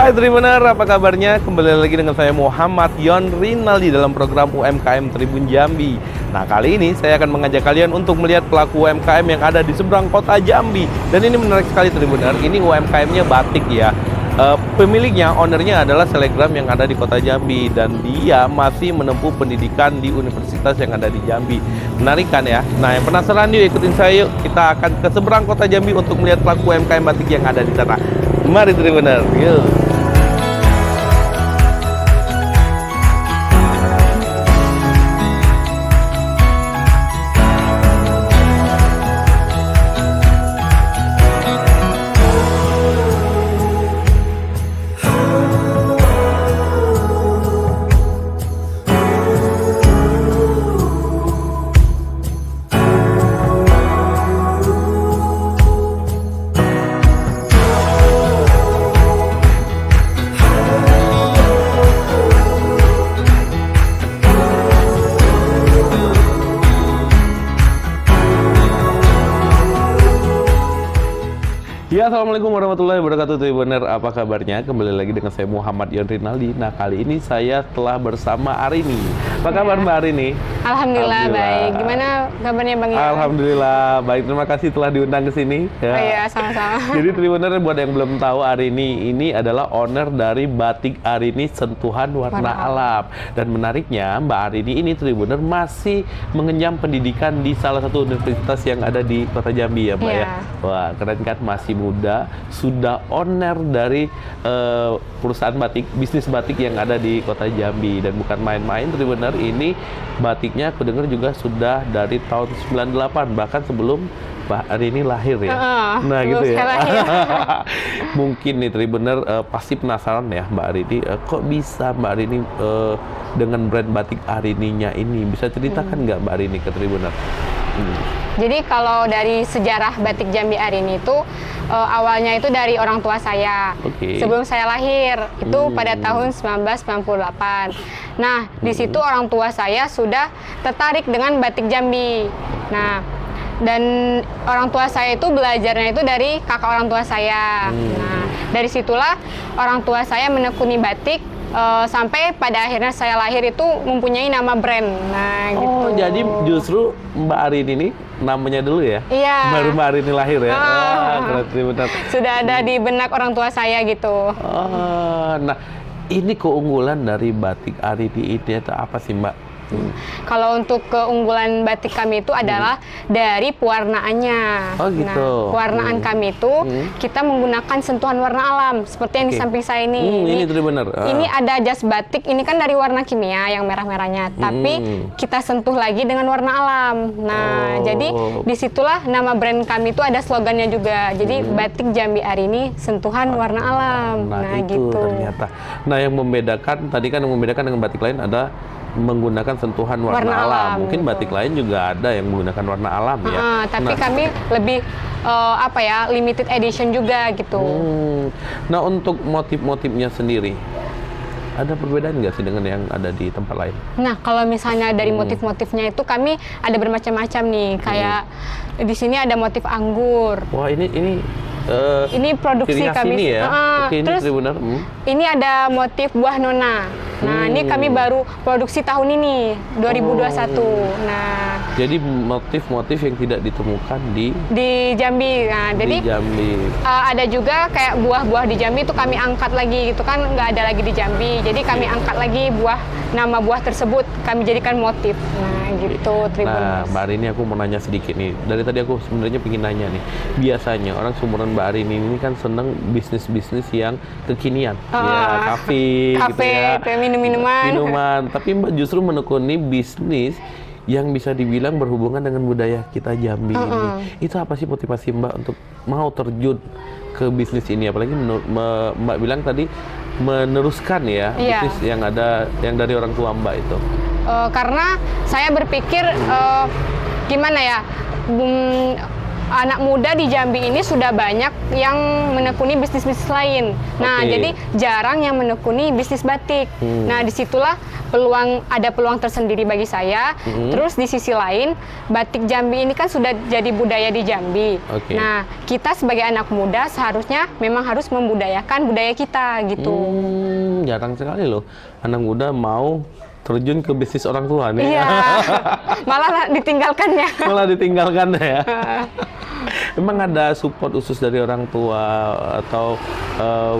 Hai Tribunner, apa kabarnya? Kembali lagi dengan saya Muhammad Yon Rinaldi dalam program UMKM Tribun Jambi. Nah, kali ini saya akan mengajak kalian untuk melihat pelaku UMKM yang ada di seberang kota Jambi. Dan ini menarik sekali Tribunner, ini UMKM-nya batik ya. Pemiliknya, ownernya adalah selegram yang ada di kota Jambi. Dan dia masih menempuh pendidikan di universitas yang ada di Jambi. Menarik kan ya? Nah, yang penasaran yuk ikutin saya yuk. Kita akan ke seberang kota Jambi untuk melihat pelaku UMKM batik yang ada di sana. Mari Tribunner, yuk. Ya, assalamualaikum warahmatullahi wabarakatuh Tribunner, apa kabarnya? Kembali lagi dengan saya Muhammad Yon Rinaldi. Nah, kali ini saya telah bersama Arini. Apa kabar Mbak Arini? Alhamdulillah baik. Gimana kabarnya Bang Yon? Alhamdulillah baik, terima kasih telah diundang ke sini. Ya. Oh iya, sama-sama. Jadi Tribunner, buat yang belum tahu, Arini ini adalah owner dari Batik Arini Sentuhan Warna Alam. Dan menariknya, Mbak Arini ini Tribunner masih mengenyam pendidikan di salah satu universitas yang ada di kota Jambi ya Mbak ya. Wah, keren kan, masih muda, sudah owner dari perusahaan batik, bisnis batik yang ada di kota Jambi. Dan bukan main-main Tribunner, ini batiknya aku dengar juga sudah dari tahun 98, bahkan sebelum Mbak Arini lahir ya. Nah gitu ya. Mungkin nih Tribunner pasti penasaran ya Mbak Arini, kok bisa Mbak Arini dengan brand batik Arininya ini, bisa ceritakan nggak Mbak Arini ke Tribunner? Jadi kalau dari sejarah batik Jambi Arini itu awalnya itu dari orang tua saya. Sebelum saya lahir itu pada tahun 1998. Nah, di situ orang tua saya sudah tertarik dengan batik Jambi. Nah, dan orang tua saya itu belajarnya itu dari kakak orang tua saya. Nah, dari situlah orang tua saya menekuni batik sampai pada akhirnya saya lahir itu mempunyai nama brand. Nah, gitu. Oh, jadi justru Mbak Arini ini namanya dulu ya? Iya. Baru Mbak Arini lahir ya? Benar. Sudah ada di benak orang tua saya gitu. Nah, ini keunggulan dari batik Arini ini atau apa sih Mbak? Kalau untuk keunggulan batik kami itu adalah dari pewarnaannya. Oh gitu. Nah, pewarnaan kami itu kita menggunakan sentuhan warna alam seperti yang di samping saya ini. Ini tuh benar. Ini ada jas batik, ini kan dari warna kimia yang merah-merahnya, tapi kita sentuh lagi dengan warna alam. Nah, jadi disitulah nama brand kami itu ada slogannya juga. Jadi batik Jambi Arini sentuhan warna alam. Nah itu gitu. Ternyata. Nah, yang membedakan tadi kan dengan batik lain ada menggunakan sentuhan warna alam. Mungkin batik lain juga ada yang menggunakan warna alam ya. Tapi kami lebih limited edition juga gitu. Nah, untuk motif-motifnya sendiri ada perbedaan nggak sih dengan yang ada di tempat lain? Nah, kalau misalnya dari motif-motifnya itu kami ada bermacam-macam nih. Kayak di sini ada motif anggur. Wah, ini produksi kami. Ya? Terus ini ada motif buah nona. Nah, ini kami baru produksi tahun ini, 2021. Nah, jadi motif-motif yang tidak ditemukan di Jambi. Nah, jadi Jambi. Ada juga kayak buah-buah di Jambi itu kami angkat lagi gitu kan, nggak ada lagi di Jambi. Jadi kami angkat lagi nama buah tersebut kami jadikan motif. Nah, gitu Tribuners. Nah, Mbak Arini, aku mau nanya sedikit nih. Dari tadi aku sebenarnya pengen nanya nih. Biasanya orang seumuran Mbak Arini ini kan seneng bisnis-bisnis yang kekinian. Ya, kafe gitu ya. Minuman. Tapi Mbak justru menekuni bisnis yang bisa dibilang berhubungan dengan budaya kita Jambi ini. Itu apa sih motivasi Mbak untuk mau terjun ke bisnis ini? Apalagi Mbak bilang tadi meneruskan ya bisnis yang ada yang dari orang tua Mbak itu. Karena saya berpikir gimana ya, anak muda di Jambi ini sudah banyak yang menekuni bisnis-bisnis lain. Nah, jadi jarang yang menekuni bisnis batik. Nah, disitulah ada peluang tersendiri bagi saya. Terus di sisi lain, batik Jambi ini kan sudah jadi budaya di Jambi. Nah, kita sebagai anak muda seharusnya memang harus membudayakan budaya kita gitu. Jarang sekali loh anak muda mau terjun ke bisnis orang tua nih. Iya, malah ditinggalkannya. Malah ditinggalkan ya. Memang ada support khusus dari orang tua atau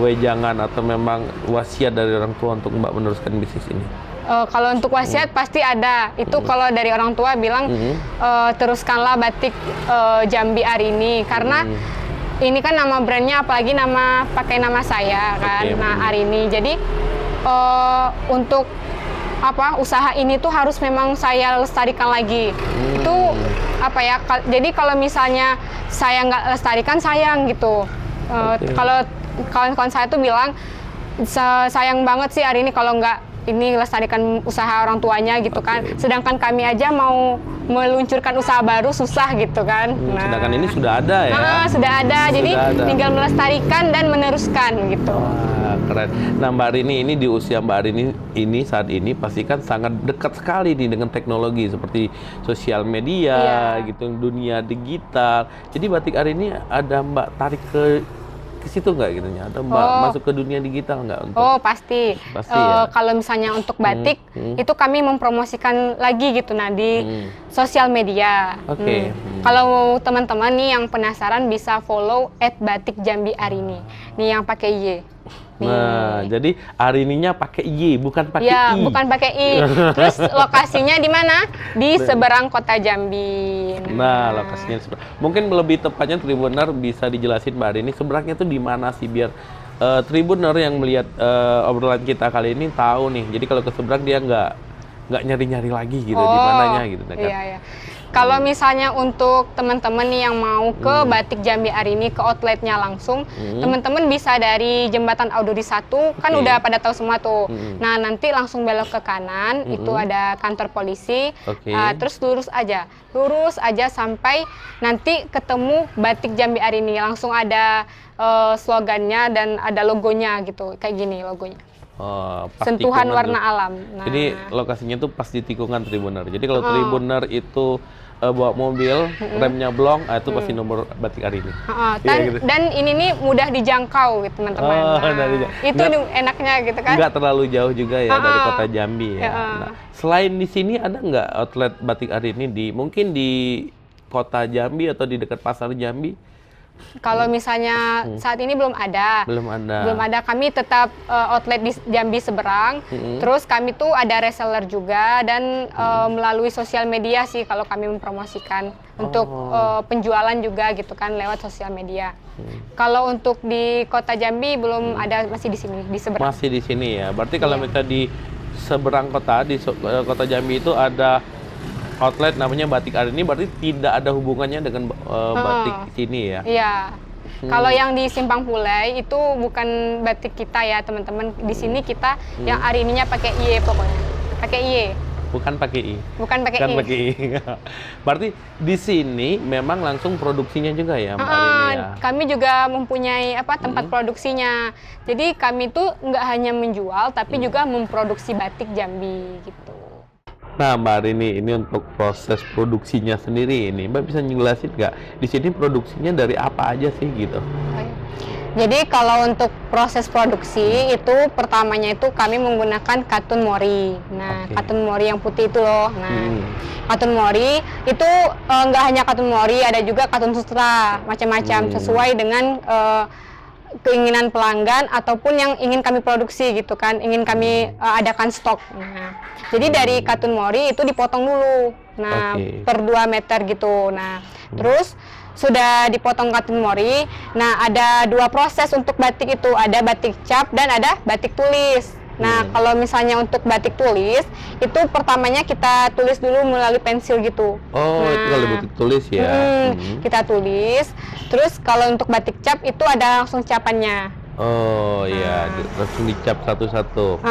wejangan atau memang wasiat dari orang tua untuk Mbak meneruskan bisnis ini? Kalau untuk wasiat pasti ada. Itu kalau dari orang tua bilang teruskanlah batik Jambi Arini karena ini kan nama brandnya, apalagi pakai nama saya kan. Nah, Arini. Jadi untuk usaha ini tuh harus memang saya lestarikan lagi. Itu jadi kalau misalnya saya nggak lestarikan, sayang gitu. Kalau kawan-kawan saya tuh bilang sayang banget sih hari ini kalau nggak ini lestarikan usaha orang tuanya gitu kan. Sedangkan kami aja mau meluncurkan usaha baru susah gitu kan. Sedangkan ini sudah ada ya? Sudah ada, jadi tinggal melestarikan dan meneruskan gitu. Wah, keren. Nah, Mbak Arini ini di usia Mbak Arini ini saat ini pastikan sangat dekat sekali nih dengan teknologi seperti sosial media, gitu, dunia digital. Jadi batik Arini ada Mbak tarik ke situ nggak gitu ya? Atau Mbak masuk ke dunia digital nggak? Pasti ya? Kalau misalnya untuk batik itu kami mempromosikan lagi gitu di sosial media. Kalau teman-teman nih yang penasaran bisa follow @batikjambiarini nih yang pakai Y. Nah, jadi Arininya pakai Y, bukan pakai I. Bukan pakai I. Terus lokasinya di mana? Di seberang kota Jambi. Nah, lokasinya seberang. Mungkin lebih tepatnya Tribuner bisa dijelasin Mbak Arini seberangnya itu di mana sih biar Tribuner yang melihat obrolan kita kali ini tahu nih. Jadi kalau ke seberang dia nggak nyari-nyari lagi gitu di mananya gitu kan. Iya. Kalau misalnya untuk teman-teman nih yang mau ke Batik Jambi Arini ke outletnya langsung, teman-teman bisa dari Jembatan Auduri 1, kan udah pada tahu semua tuh. Nah, nanti langsung belok ke kanan, itu ada kantor polisi, terus lurus aja sampai nanti ketemu Batik Jambi Arini, langsung ada slogannya dan ada logonya gitu, kayak gini logonya. Sentuhan warna alam. Nah. Jadi lokasinya tuh pas di tikungan Tribuner. Jadi kalau Tribuner itu bawa mobil, remnya blong, itu pasti nomor Batik Arini. Gitu. Dan ini nih mudah dijangkau gitu teman-teman. Itu enaknya gitu kan. Nggak terlalu jauh juga ya dari kota Jambi ya. Nah, selain di sini ada nggak outlet Batik Arini mungkin di kota Jambi atau di dekat pasar Jambi? Kalau misalnya saat ini belum ada. Kami tetap outlet di Jambi seberang. Terus kami tuh ada reseller juga dan melalui sosial media sih kalau kami mempromosikan untuk penjualan juga gitu kan lewat sosial media. Kalau untuk di kota Jambi belum ada, masih di sini di seberang. Masih di sini ya. Berarti kalau misalnya di seberang kota di kota Jambi itu ada outlet namanya Batik Arini, berarti tidak ada hubungannya dengan batik sini ya? Iya. Kalau yang di Simpang Pulai itu bukan batik kita ya teman-teman. Di sini kita yang Arininya pakai Y pokoknya. Pakai Y. Bukan pakai I. Bukan pakai I. Berarti di sini memang langsung produksinya juga ya, Mbak Arini ya? Kami juga mempunyai tempat produksinya. Jadi kami tuh nggak hanya menjual, tapi juga memproduksi batik Jambi gitu. Nah, Mbak Arini, ini untuk proses produksinya sendiri ini, Mbak bisa jelasin nggak? Di sini produksinya dari apa aja sih gitu? Jadi kalau untuk proses produksi itu pertamanya itu kami menggunakan katun mori. Nah, katun mori yang putih itu loh. Nah, katun mori itu nggak hanya katun mori, ada juga katun sutra, macam-macam sesuai dengan keinginan pelanggan ataupun yang ingin kami produksi gitu kan, ingin kami adakan stok. Nah, jadi dari katun mori itu dipotong dulu, per 2 meter gitu. Nah, terus sudah dipotong katun mori. Nah, ada 2 proses untuk batik itu, ada batik cap dan ada batik tulis. Nah, kalau misalnya untuk batik tulis, itu pertamanya kita tulis dulu melalui pensil gitu. Itu kalau batik tulis ya? Kita tulis. Terus kalau untuk batik cap itu ada langsung capannya. Iya, langsung dicap satu-satu.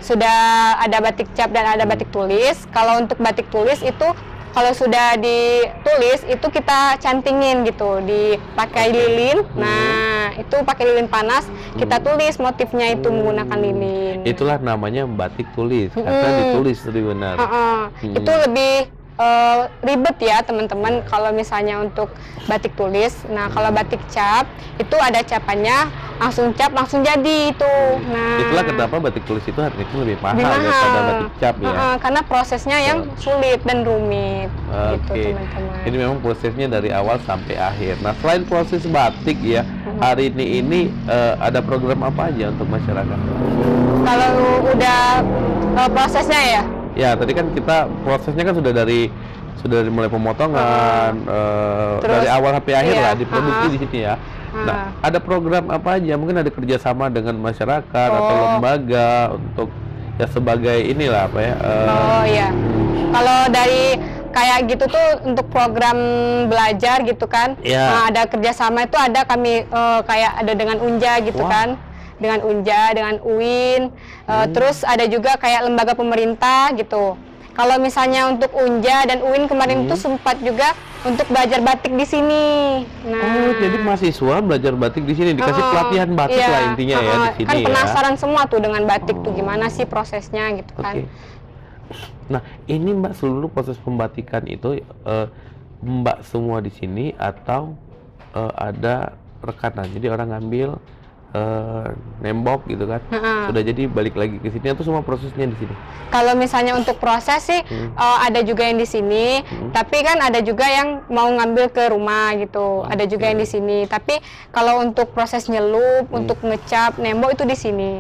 Sudah ada batik cap dan ada batik tulis. Kalau untuk batik tulis itu, kalau sudah ditulis itu kita cantingin gitu, dipakai lilin. Nah, itu pakai lilin panas, kita tulis motifnya itu menggunakan lilin. Itulah namanya batik tulis, karena ditulis tadi benar. Itu lebih ribet ya teman-teman kalau misalnya untuk batik tulis. Nah, kalau batik cap itu ada capannya, langsung cap langsung jadi itu. Nah, itulah kenapa batik tulis itu harganya lebih mahal daripada batik cap ya. Karena prosesnya yang sulit dan rumit gitu Oke. teman-teman. Ini memang prosesnya dari awal sampai akhir. Nah, selain proses batik ya, hari ini ada program apa aja untuk masyarakat? Kalau udah prosesnya ya? Ya, tadi kan kita prosesnya kan sudah dari mulai pemotongan, Terus, dari awal sampai akhir iya, lah diproduksi di sini ya. Nah, ada program apa aja? Mungkin ada kerjasama dengan masyarakat atau lembaga untuk ya sebagai inilah apa ya? Oh iya. Kalau dari kayak gitu tuh untuk program belajar gitu kan, nah, ada kerjasama itu ada kami kayak ada dengan Unja gitu kan. Dengan Unja, dengan UIN, terus ada juga kayak lembaga pemerintah gitu. Kalau misalnya untuk Unja dan UIN kemarin itu sempat juga untuk belajar batik di sini. Nah, jadi mahasiswa belajar batik di sini, dikasih pelatihan batik lah intinya ya di sini kan ya. penasaran semua tuh dengan batik tuh gimana sih prosesnya gitu kan. Nah, ini Mbak seluruh proses pembatikan itu Mbak semua di sini atau ada rekanan? Jadi orang ngambil nembok gitu kan, sudah jadi balik lagi ke sini atau semua prosesnya di sini? Kalau misalnya untuk proses sih ada juga yang di sini, tapi kan ada juga yang mau ngambil ke rumah gitu, ada juga yang di sini. Tapi kalau untuk proses nyelup, untuk ngecap, nembok itu di sini.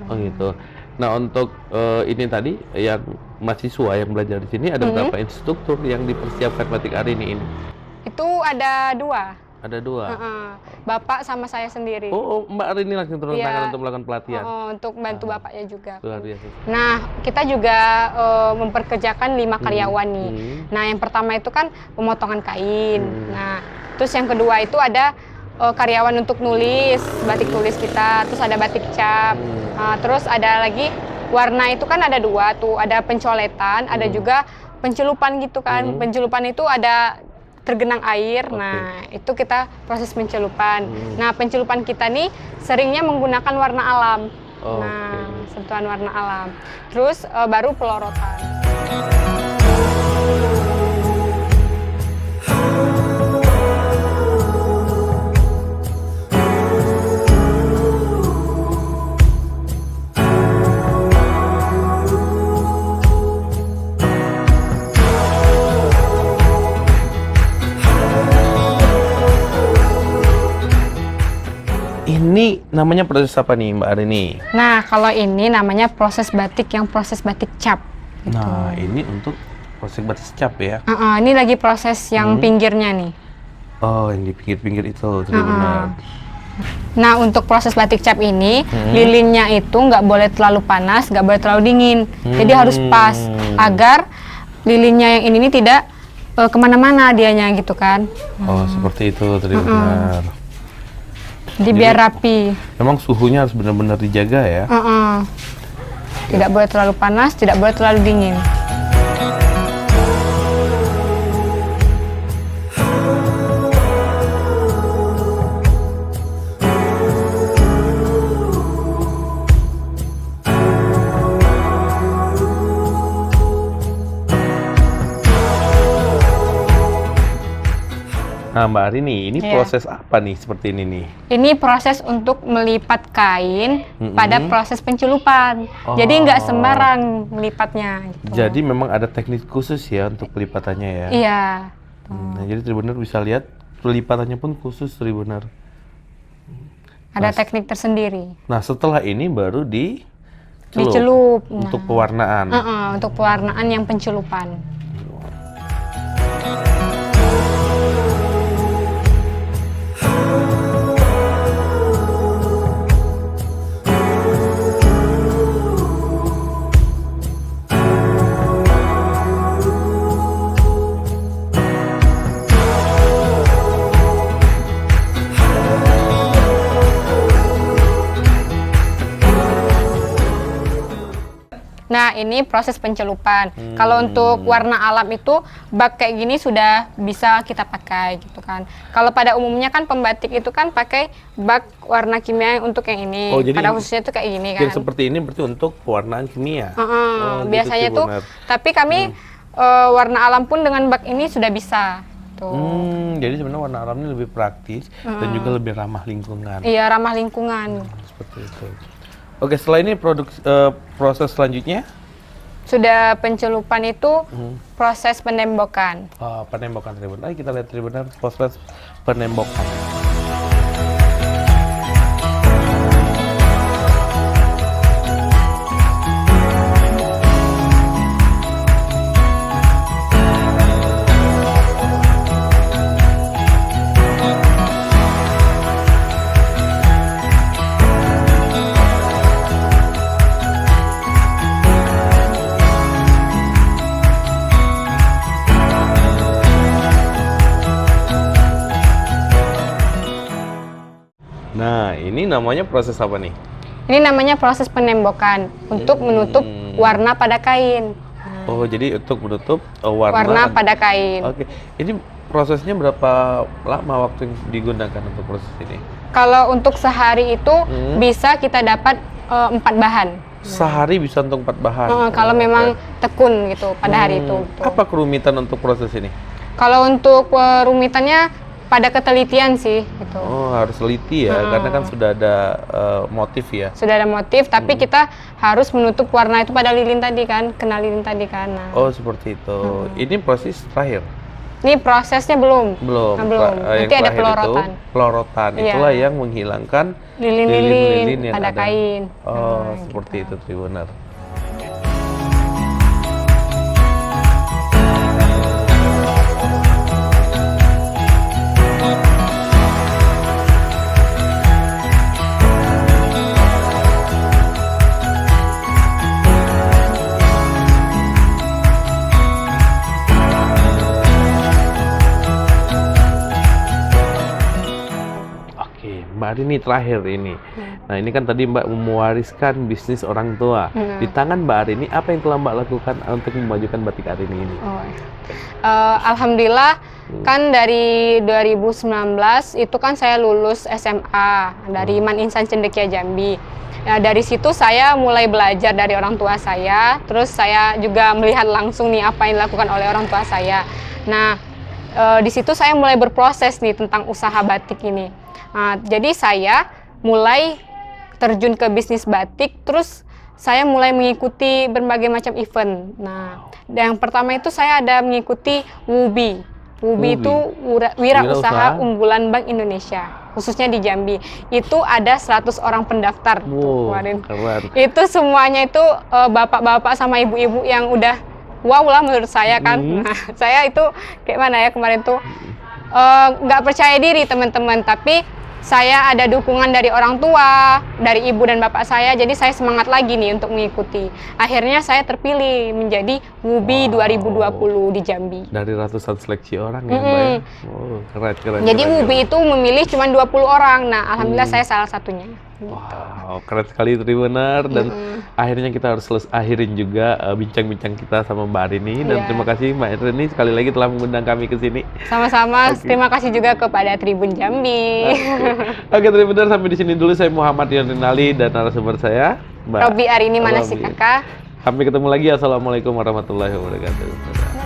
Oh gitu. Nah, untuk ini tadi yang mahasiswa yang belajar di sini ada berapa instruktur yang dipersiapkan batik Arini ini? Itu ada 2. Ada 2. Bapak sama saya sendiri. Oh, Mbak Arini langsung turun tangan untuk melakukan pelatihan. Untuk bantu bapaknya juga. Luar biasa. Nah, kita juga memperkerjakan 5 karyawan nih. Nah, yang pertama itu kan pemotongan kain. Nah, terus yang kedua itu ada karyawan untuk nulis, batik tulis kita. Terus ada batik cap. Terus ada lagi warna itu kan ada 2 tuh. Ada pencoletan, ada juga pencelupan gitu kan. Pencelupan itu ada tergenang air. Nah, itu kita proses pencelupan. Nah, pencelupan kita nih seringnya menggunakan warna alam. Nah, sentuhan warna alam. Terus baru pelorotan. Ini namanya proses apa nih Mbak Arini? Nah, kalau ini namanya proses batik yang proses batik cap. Gitu. Nah, ini untuk proses batik cap ya? Ini lagi proses yang pinggirnya nih. Oh, yang di pinggir-pinggir itu, benar. Nah, untuk proses batik cap ini, lilinnya itu nggak boleh terlalu panas, nggak boleh terlalu dingin. Jadi harus pas, agar lilinnya yang ini tidak kemana-mana dianya gitu kan. Oh, seperti itu, benar. Jadi biar rapi. Memang suhunya harus benar-benar dijaga ya? Tidak boleh terlalu panas, tidak boleh terlalu dingin. Nah, Mbak Arini, ini proses apa nih seperti ini nih? Ini proses untuk melipat kain pada proses pencelupan. Jadi nggak sembarang melipatnya. Gitu. Jadi memang ada teknik khusus ya untuk pelipatannya ya? Iya. Nah, jadi Tribuner bisa lihat pelipatannya pun khusus Tribuner. Ada teknik tersendiri. Nah, setelah ini baru dicelup untuk pewarnaan. Untuk pewarnaan yang pencelupan. Nah, ini proses pencelupan. Kalau untuk warna alam itu bak kayak gini sudah bisa kita pakai gitu kan. Kalau pada umumnya kan pembatik itu kan pakai bak warna kimia untuk yang ini. Oh, jadi pada khususnya itu kayak gini kan. Yang seperti ini berarti untuk pewarnaan kimia. Biasanya gitu, tuh, tapi kami warna alam pun dengan bak ini sudah bisa. Jadi sebenarnya warna alam ini lebih praktis dan juga lebih ramah lingkungan. Iya, ramah lingkungan. Seperti itu. Oke, setelah ini proses selanjutnya? Sudah pencelupan itu proses penembokan. Penembokan Tribun. Ayo kita lihat Tribuner proses penembokan. Nah, ini namanya proses apa nih? Ini namanya proses penembokan untuk menutup warna pada kain. Oh, jadi untuk menutup warna pada kain. Oke, ini prosesnya berapa lama waktu yang digunakan untuk proses ini? Kalau untuk sehari itu bisa kita dapat 4 bahan. Sehari bisa untuk 4 bahan? Kalau memang tekun gitu pada hari itu. Apa kerumitan untuk proses ini? Kalau untuk kerumitannya pada ketelitian sih gitu. Oh, harus teliti ya, karena kan sudah ada motif ya. Sudah ada motif, tapi kita harus menutup warna itu pada lilin tadi kan, kena lilin tadi kan. Nah. Oh, seperti itu. Ini proses terakhir? Ini prosesnya belum. Belum. Belum. Nanti ada pelorotan. Pelorotan, itulah yang menghilangkan lilin-lilin pada ada. kain. Oh, seperti itu Tribuner. Mbak Arini terakhir ini. Nah, ini kan tadi Mbak mewariskan bisnis orang tua. Di tangan Mbak Arini, apa yang telah Mbak lakukan untuk memajukan batik Arini ini? Alhamdulillah, kan dari 2019 itu kan saya lulus SMA dari Man Insan Cendekia Jambi. Nah, dari situ saya mulai belajar dari orang tua saya, terus saya juga melihat langsung nih apa yang dilakukan oleh orang tua saya. Nah, di situ saya mulai berproses nih tentang usaha batik ini. Nah, jadi saya mulai terjun ke bisnis batik, terus saya mulai mengikuti berbagai macam event. Nah, yang pertama itu saya ada mengikuti WUBI. WUBI itu Wirausaha Unggulan Bank Indonesia, khususnya di Jambi. Itu ada 100 orang pendaftar kemarin. Keren. Itu semuanya itu bapak-bapak sama ibu-ibu yang udah wow lah menurut saya kan. Nah, saya itu kayak mana ya kemarin tuh nggak percaya diri teman-teman, tapi saya ada dukungan dari orang tua, dari ibu dan bapak saya, jadi saya semangat lagi nih untuk mengikuti. Akhirnya saya terpilih menjadi WUBI 2020 di Jambi. Dari ratusan seleksi orang ya Mbak ya? Oh, keren. Jadi WUBI itu memilih cuma 20 orang, nah alhamdulillah saya salah satunya. Wow, keren sekali Tribuner, dan akhirnya kita harus akhirin juga bincang-bincang kita sama Mbak Arini, dan terima kasih Mbak Arini sekali lagi telah mengundang kami ke sini. Sama-sama, terima kasih juga kepada Tribun Jambi. Oke Tribuner, sampai di sini dulu. Saya Muhammad Yonrinali dan narasumber saya Mbak Robi Arini Manasik Kakak. Sampai ketemu lagi. Assalamualaikum warahmatullahi wabarakatuh.